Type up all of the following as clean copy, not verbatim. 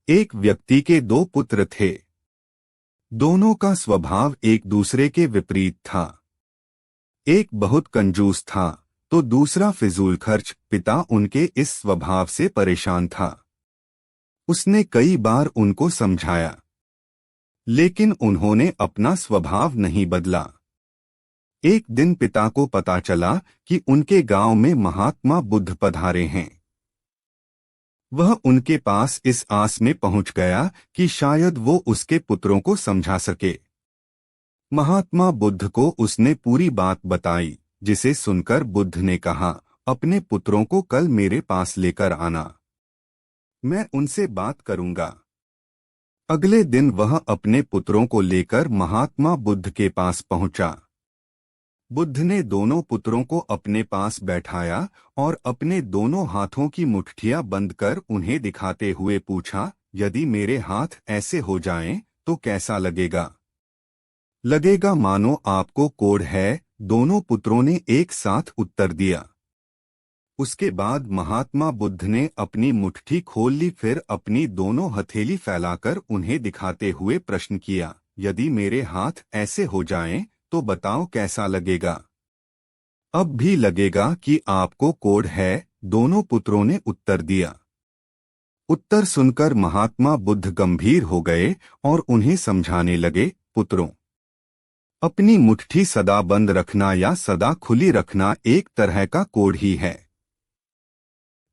एक व्यक्ति के दो पुत्र थे। दोनों का स्वभाव एक दूसरे के विपरीत था। एक बहुत कंजूस था तो दूसरा फिजूल खर्च। पिता उनके इस स्वभाव से परेशान था। उसने कई बार उनको समझाया, लेकिन उन्होंने अपना स्वभाव नहीं बदला। एक दिन पिता को पता चला कि उनके गांव में महात्मा बुद्ध पधारे हैं। वह उनके पास इस आस में पहुंच गया कि शायद वो उसके पुत्रों को समझा सके। महात्मा बुद्ध को उसने पूरी बात बताई, जिसे सुनकर बुद्ध ने कहा, अपने पुत्रों को कल मेरे पास लेकर आना, मैं उनसे बात करूंगा। अगले दिन वह अपने पुत्रों को लेकर महात्मा बुद्ध के पास पहुंचा। बुद्ध ने दोनों पुत्रों को अपने पास बैठाया और अपने दोनों हाथों की मुट्ठियां बंद कर उन्हें दिखाते हुए पूछा, यदि मेरे हाथ ऐसे हो जाएं, तो कैसा लगेगा? लगेगा मानो आपको कोढ़ है, दोनों पुत्रों ने एक साथ उत्तर दिया। उसके बाद महात्मा बुद्ध ने अपनी मुट्ठी खोल ली, फिर अपनी दोनों हथेली फैलाकर उन्हें दिखाते हुए प्रश्न किया, यदि मेरे हाथ ऐसे हो जाएं, तो बताओ कैसा लगेगा? अब भी लगेगा कि आपको कोढ़ है, दोनों पुत्रों ने उत्तर दिया। उत्तर सुनकर महात्मा बुद्ध गंभीर हो गए और उन्हें समझाने लगे, पुत्रों, अपनी मुट्ठी सदा बंद रखना या सदा खुली रखना एक तरह का कोढ़ ही है।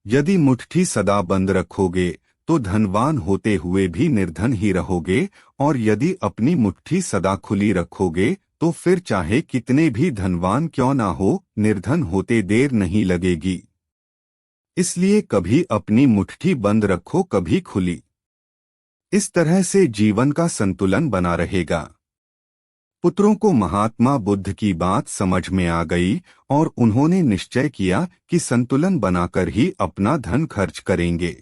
यदि मुट्ठी सदा बंद रखोगे तो धनवान होते हुए भी निर्धन ही रहोगे, और यदि अपनी मुट्ठी सदा खुली रखोगे तो फिर चाहे कितने भी धनवान क्यों ना हो, निर्धन होते देर नहीं लगेगी। इसलिए कभी अपनी मुट्ठी बंद रखो, कभी खुली। इस तरह से जीवन का संतुलन बना रहेगा। पुत्रों को महात्मा बुद्ध की बात समझ में आ गई और उन्होंने निश्चय किया कि संतुलन बनाकर ही अपना धन खर्च करेंगे।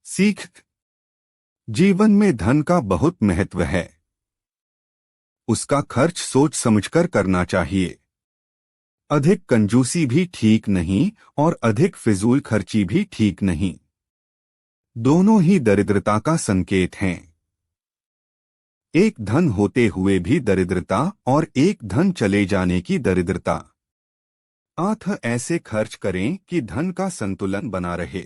सीख: जीवन में धन का बहुत महत्व है। उसका खर्च सोच समझकर करना चाहिए। अधिक कंजूसी भी ठीक नहीं और अधिक फिजूल खर्ची भी ठीक नहीं। दोनों ही दरिद्रता का संकेत हैं। एक धन होते हुए भी दरिद्रता और एक धन चले जाने की दरिद्रता। ऐसे खर्च करें कि धन का संतुलन बना रहे।